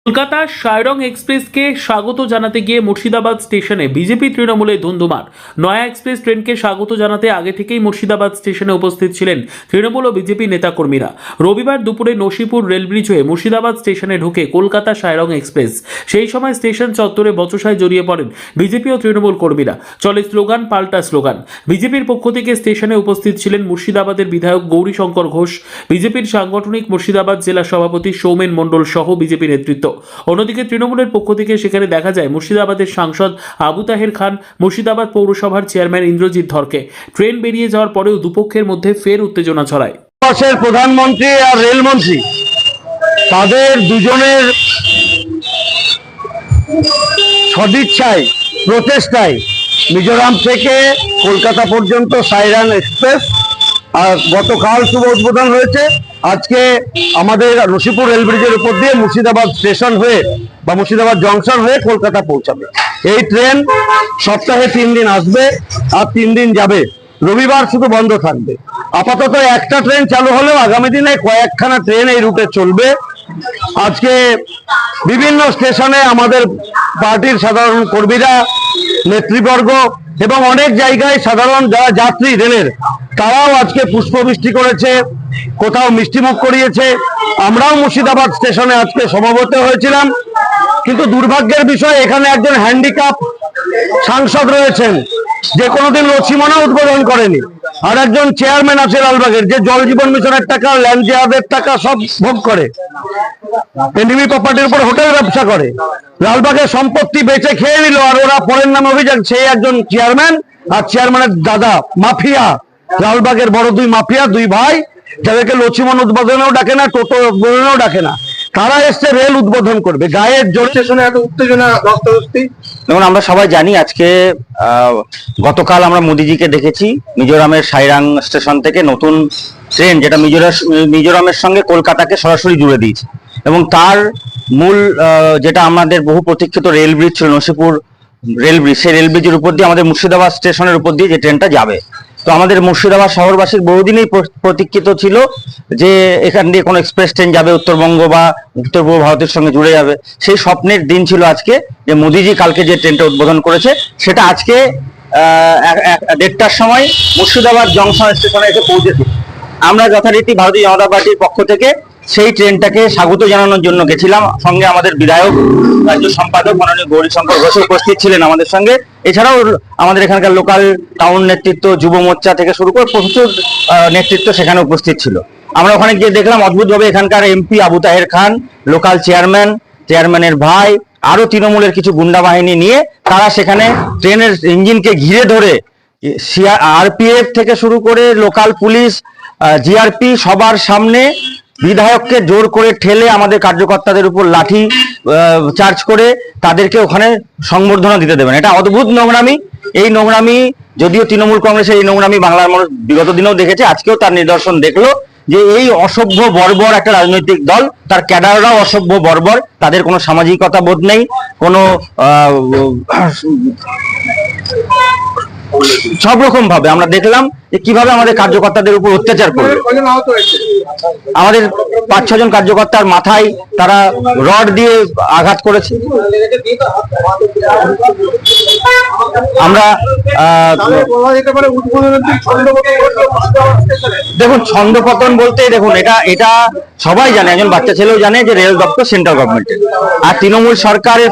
কলকাতা সায়রং এক্সপ্রেসকে স্বাগত জানাতে গিয়ে মুর্শিদাবাদ স্টেশনে বিজেপি তৃণমূলে ধুন্ধুমার। নয়া এক্সপ্রেস ট্রেনকে স্বাগত জানাতে আগে থেকেই মুর্শিদাবাদ স্টেশনে উপস্থিত ছিলেন তৃণমূল ও বিজেপি নেতাকর্মীরা। রবিবার দুপুরে নসিপুর রেলব্রিজ হয়ে মুর্শিদাবাদ স্টেশনে ঢুকে কলকাতা সায়রং এক্সপ্রেস। সেই সময় স্টেশন চত্বরে বচসায় জড়িয়ে পড়েন বিজেপি ও তৃণমূল কর্মীরা। চলে স্লোগান পাল্টা স্লোগান। বিজেপির পক্ষ থেকে স্টেশনে উপস্থিত ছিলেন মুর্শিদাবাদের বিধায়ক গৌরীশঙ্কর ঘোষ, বিজেপির সাংগঠনিক মুর্শিদাবাদ জেলা সভাপতি সৌমেন মণ্ডল সহ বিজেপি নেতৃত্ব। অন্যদিকে তৃণমূলের পক্ষ থেকে সেখানে দেখা যায় মুর্শিদাবাদের সাংসদ আবু তাহের খান, মুর্শিদাবাদ পৌরসভার চেয়ারম্যান ইন্দ্রজিৎ ধরকে। ট্রেন বেরিয়ে যাওয়ার পরেও দুপক্ষের মধ্যে ফের উত্তেজনা ছড়ায়। ভারতবর্ষের প্রধানমন্ত্রী আর রেলমন্ত্রী তাদের দুজনের সদিচ্ছায় প্রচেষ্টায় মিজোরাম থেকে কলকাতা পর্যন্ত সায়রং এক্সপ্রেস আর গতকাল শুভ উদ্বোধন হয়েছে। আজকে আমাদের নসিপুর রেল ব্রিজের উপর দিয়ে মুর্শিদাবাদ স্টেশন হয়ে বা মুর্শিদাবাদ জংশন হয়ে কলকাতা পৌঁছাবে। এই ট্রেন সপ্তাহে 3 দিন আসবে আর 3 দিন যাবে। রবিবার শুধু বন্ধ থাকবে। আপাতত একটা ট্রেন চালু হলেও আগামী দিনে কয়েকখানা ট্রেন এই রুটে চলবে। আজকে বিভিন্ন স্টেশনে আমাদের পার্টির সাধারণ কর্মীরা, নেতৃবর্গ এবং অনেক জায়গায় সাধারণ যারা যাত্রী রেলের তারাও আজকে পুষ্পবৃষ্টি করেছে, কোথাও মিষ্টিমুখ করিয়েছে। আমরাও মুর্শিদাবাদ স্টেশনে আজকে সমবেত হয়েছিলাম। কিন্তু দুর্ভাগ্যের বিষয়, এখানে একজন হ্যান্ডিক্যাপ সাংসদ রয়েছেন যে কোনোদিন লক্ষ্মীমনা উদ্বোধন করেনি, আর একজন চেয়ারম্যান আছে লালবাগের যে জল জীবন মিশনের টাকা, ল্যান্ড জিহাদের টাকা সব ভোগ করে, এনডিবি প্রপার্টির উপর হোটেল ব্যবসা করে, লালবাগের সম্পত্তি বেচে খেয়ে নিল, আর ওরা পরের নামে অভিযোগ সেই একজন চেয়ারম্যান আর চেয়ারম্যানের দাদা মাফিয়া, লালবাগের বড় দুই মাফিয়া, দুই ভাই, যাদেরকে লক্ষ্মীমন উদ্বোধনেও ডাকে না, টোটো উদ্বোধনেও ডাকে না, তারা এসছে রেল উদ্বোধন করবে। গায়ের জোর স্টেশনে এত উত্তেজনা রক্তরক্তি। যেমন আমরা সবাই জানি, আজকে গতকাল আমরা মোদিজিকে দেখেছি মিজোরামের সায়রং স্টেশন থেকে নতুন ট্রেন, যেটা মিজোরামের সঙ্গে কলকাতাকে সরাসরি জুড়ে দিয়েছে। এবং তার মূল যেটা আমাদের বহু প্রতীক্ষিত রেল ব্রিজ ছিল নসিপুর রেল ব্রিজ, সেই রেল ব্রিজের উপর দিয়ে আমাদের মুর্শিদাবাদ স্টেশনের উপর দিয়ে যে ট্রেনটা যাবে। তো আমাদের মুর্শিদাবাদ শহরবাসীর বহুদিনই প্রতীক্ষিত ছিল যে এখান দিয়ে কোনো এক্সপ্রেস ট্রেন যাবে উত্তরবঙ্গ বা উত্তর পূর্ব ভারতের সঙ্গে জুড়ে যাবে। সেই স্বপ্নের দিন ছিল আজকে, যে মোদিজি কালকে যে ট্রেনটা উদ্বোধন করেছে সেটা আজকে 1:30টার সময় মুর্শিদাবাদ জংশন স্টেশনে এসে পৌঁছেছে। আমরা যথারীতি ভারতীয় জনতা পার্টির পক্ষ থেকে সেই ট্রেনটাকে স্বাগত জানানোর জন্য গেছিলাম। সঙ্গে আমাদের বিধায়ক, রাজ্য সম্পাদক মাননীয় গৌরীশঙ্কর ঘোষ উপস্থিত ছিলেন আমাদের সঙ্গে। এছাড়াও আমাদের এখানকার লোকাল টাউন নেতৃত্ব, যুব মোর্চা থেকে শুরু করে প্রচুর নেতৃত্ব সেখানে উপস্থিত ছিল। আমরা ওখানে গিয়ে দেখলাম অদ্ভুতভাবে এখানকার এমপি আবু তাহের খান, লোকাল চেয়ারম্যানের ভাই, আরো তৃণমূলের কিছু গুন্ডা বাহিনী নিয়ে তারা সেখানে ট্রেনের ইঞ্জিনকে ঘিরে ধরে আরপিএফ থেকে শুরু করে লোকাল পুলিশ, জিআরপি সবার সামনে বিধায়ককে জোর করে ঠেলে আমাদের কার্যকর্তাদের উপর লাঠি চার্জ করে তাদেরকে ওখানে সংবর্ধনা দিতে দেবেন। এটা অদ্ভুত নোংরামি। এই নোংরামি যদিও তৃণমূল কংগ্রেসের এই নোংরামি বাংলার মানুষ বিগত দিনেও দেখেছে, আজকেও তার নিদর্শন দেখলো যে এই অসভ্য বর্বর একটা রাজনৈতিক দল, তার ক্যাডাররাও অসভ্য বর্বর, তাদের কোনো সামাজিকতা বোধ নেই, কোনো সব রকম ভাবে আমরা দেখলাম যে কিভাবে আমাদের কার্যকর্তাদের উপর অত্যাচার করবে। আমাদের 5-6 জন কার্যকর্তার মাথায় তারা রড দিয়ে আঘাত করেছে। আমরা দেখুন, ছন্দপতন বলতে দেখুন এটা সবাই জানে, একজন বাচ্চা ছেলেও জানে যে রেল দপ্তর সেন্ট্রাল গভর্নমেন্টের, আর তৃণমূল সরকারের